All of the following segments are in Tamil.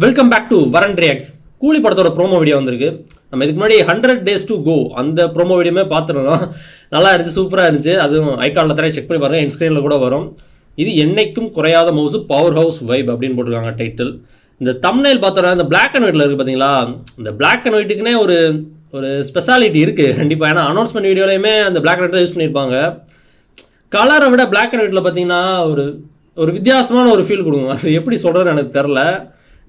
வெல்கம் பேக் டு வரன் ரியாக்ட்ஸ். கூலி படத்தோட ப்ரோமோ வீடியோ வந்திருக்கு. நம்ம இதுக்கு முன்னாடி 100 days to go அந்த ப்ரோமோ வீடியோமே பார்த்துருந்தோம். நல்லா இருந்துச்சு, சூப்பராக இருந்துச்சு. அதுவும் ஐகானில் தர செக் பண்ணி பாருங்கள், என் ஸ்க்ரீனில் கூட வரும். இது என்னைக்கும் குறையாத மவுசு பவர் ஹவுஸ் வைப் அப்படின்னு போட்டிருக்காங்க டைட்டில். இந்த தம்ப்நெயில் பார்த்தோன்னா இந்த பிளாக் அண்ட் ஒயிட்டில் இருக்குது பார்த்தீங்களா, இந்த பிளாக் அண்ட் ஒயிட்டுக்குன்னே ஒரு ஸ்பெஷாலிட்டி இருக்குது கண்டிப்பாக. ஏன்னா அனௌன்ஸ்மெண்ட் வீடியோலையுமே அந்த பிளாக் அண்ட் ஒயிட் தான் யூஸ் பண்ணியிருப்பாங்க. கலரை விட பிளாக் அண்ட் ஒயிட்டில் பார்த்தீங்கன்னா ஒரு வித்தியாசமான ஒரு ஃபீல் கொடுக்கும். அது எப்படி சொல்கிறதுன்னு எனக்கு தெரில.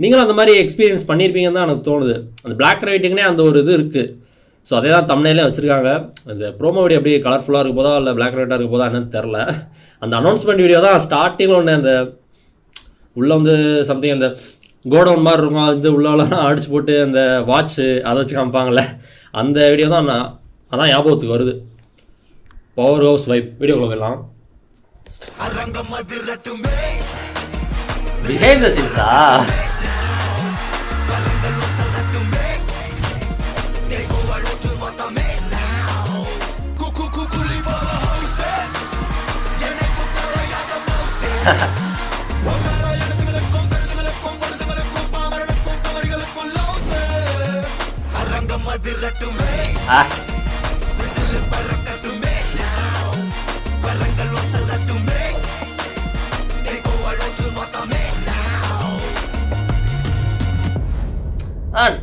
நீங்களும் அந்த மாதிரி எக்ஸ்பீரியன்ஸ் பண்ணியிருப்பீங்கன்னு தான் எனக்கு தோணுது. அந்த பிளாக் அண்ட் ஒயிட்டுக்குனே அந்த ஒரு இது இருக்குது. ஸோ அதே தான் தம்ப்நெயிலே வச்சுருக்காங்க. அந்த ப்ரோமோ வீடியோ அப்படியே கலர்ஃபுல்லாக இருக்க போதா இல்லை பிளாக் அண்ட் ஒயிட்டாக இருக்க போதா என்னன்னு தெரில. அந்த அனௌன்ஸ்மெண்ட் வீடியோ தான் ஸ்டார்டிங்கில் ஒன்று அந்த உள்ளே சம்திங் அந்த கோடவுன் மாதிரி இருக்கும், அது உள்ளெல்லாம் அடிச்சு போட்டு அந்த வாட்ச்சு அதை வச்சு காமிப்பாங்கள்ல, அந்த வீடியோ தான் அதான் ஞாபகத்துக்கு வருது. பவர் ஹவுஸ் வைப் வீடியோக்குள்ள போயிடலாம். Behind the சீன்ஸா?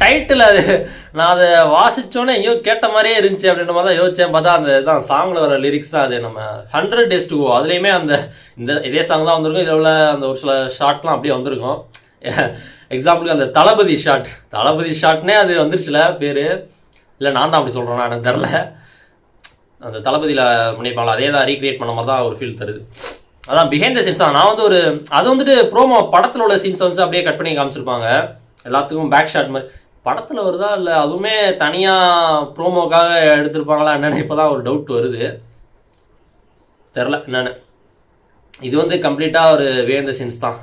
டைட்டில் அது நான் அதை வாசித்தோன்னே ஐயோ கேட்ட மாதிரியே இருந்துச்சு அப்படின்ற மாதிரி தான் யோசிச்சேன். பார்த்தா அந்த தான் சாங்கில் வர லிரிக்ஸ் தான். அது நம்ம 100 days to go அதுலேயுமே இதே சாங் தான் வந்திருக்கும். இதில் உள்ள அந்த ஒரு சில ஷார்ட்லாம் அப்படியே வந்திருக்கும். எக்ஸாம்பிளுக்கு அந்த தளபதி ஷாட்னே அது வந்துருச்சுல பேர். இல்லை நான் தான் அப்படி சொல்கிறேன்னா எனக்கு தெரில. அந்த தளபதியில் பண்ணியிருப்பாங்களா அதே தான் ரீக்ரியேட் பண்ண மாதிரி தான் ஒரு ஃபீல் தருது. அதான் பிஹைண்ட் த சீன்ஸ் தான். நான் அது ப்ரோமோ படத்தில் உள்ள சீன்ஸை அப்படியே கட் பண்ணி காமிச்சிருப்பாங்க. எல்லாத்துக்கும் பேக் ஷாட் மாதிரி படத்தில் வருதா இல்லை அதுவுமே தனியாக ப்ரோமோக்காக எடுத்திருப்பாங்களா என்னென்னு இப்போ தான் ஒரு டவுட் வருது. தெரில என்னென்னு. இது கம்ப்ளீட்டாக ஒரு வேந்த சீன்ஸ் தான்.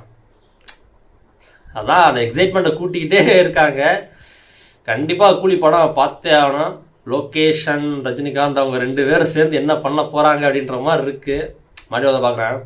அதான் அந்த எக்ஸைட்மெண்ட்டை கூட்டிக்கிட்டே இருக்காங்க. கண்டிப்பாக கூலி படம் பார்த்தே ஆகணும். லொக்கேஷன் ரஜினிகாந்த் அவங்க 2 பேரும் சேர்ந்து என்ன பண்ண போகிறாங்க அப்படின்ற மாதிரி இருக்குது. மறுபடியும் அதை பார்க்குறேன்.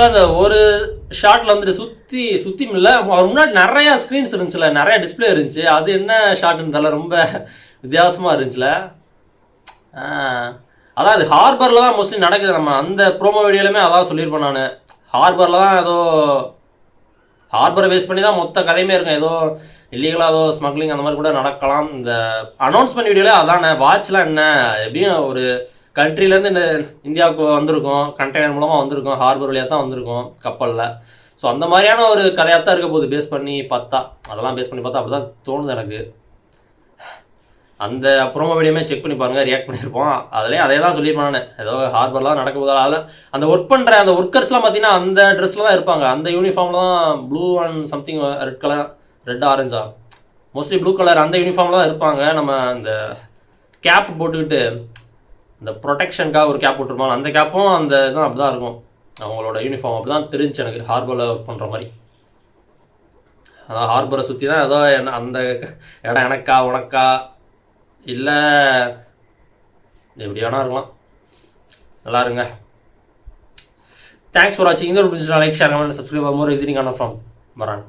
அந்த ஒரு ஷார்ட்ல சுத்தி இல்லை, அவர் முன்னாடி நிறைய ஸ்க்ரீன்ஸ் இருந்துச்சுல, நிறைய டிஸ்பிளே இருந்துச்சு. அது என்ன ஷார்ட்னு தெரியல, ரொம்ப வித்தியாசமா இருந்துச்சுல. அதான் அது ஹார்பரில் தான் மோஸ்ட்லி நடக்குது. நம்ம அந்த ப்ரோமோ வீடியோலையுமே அதான் சொல்லியிருப்பேன் நான். ஹார்பரில் தான் ஏதோ ஹார்பரை பேஸ் பண்ணி தான் மொத்த கதையுமே இருக்கும். ஏதோ இல்லீகலாக ஏதோ ஸ்மக்லிங் அந்த மாதிரி கூட நடக்கலாம். இந்த அனௌன்ஸ்மெண்ட் வீடியோவில் அதானே வாட்ச்லாம் என்ன எப்படியும் ஒரு கண்ட்ரிலேருந்து இந்த இந்தியாவுக்கு வந்திருக்கும், கண்டெய்னர் மூலமாக வந்திருக்கும், ஹார்பர் வழியாக தான் வந்திருக்கும் கப்பலில். ஸோ அந்த மாதிரியான ஒரு கதையாக தான் இருக்க போகுது பேஸ் பண்ணி பார்த்தா. அதெல்லாம் பேஸ் பண்ணி பார்த்தா அப்படி தான் தோணுது எனக்கு. அந்த ப்ரோமோ வீடியோமே செக் பண்ணி பாருங்கள், ரியாக்ட் பண்ணியிருப்போம். அதுலேயும் அதே தான் சொல்லியிருப்பேன் நான். ஏதோ ஹார்பர்லாம் நடக்க போதால் அதில் அந்த ஒர்க் பண்ணுற அந்த ஒர்க்கர்ஸ்லாம் பார்த்தீங்கன்னா அந்த ட்ரெஸ்ஸில் தான் இருப்பாங்க. அந்த யூனிஃபார்மில் தான் ப்ளூ அண்ட் சம்திங் ரெட் ஆரஞ்சா மோஸ்ட்லி ப்ளூ கலர் அந்த யூனிஃபார்மில் தான் இருப்பாங்க. நம்ம அந்த கேப் போட்டுக்கிட்டு இந்த ப்ரொடெக்ஷனுக்காக ஒரு கேப் போட்டுருப்பாங்க. அந்த கேப்பும் அந்த இதுதான் அப்படி தான் இருக்கும். அவங்களோட யூனிஃபார்ம் அப்படி தான் தெரிஞ்சு எனக்கு ஹார்பரில் ஒர்க் பண்ணுற மாதிரி. அதான் ஹார்பரை சுற்றி தான் ஏதோ அந்த இடம் எனக்கா உனக்கா இல்லை எப்படி வேணா இருக்கலாம். நல்லா இருங்க. தேங்க்ஸ் ஃபார் வாட்சிங். இந்த ஒரு like share comment subscribe more exiting on from வரன்.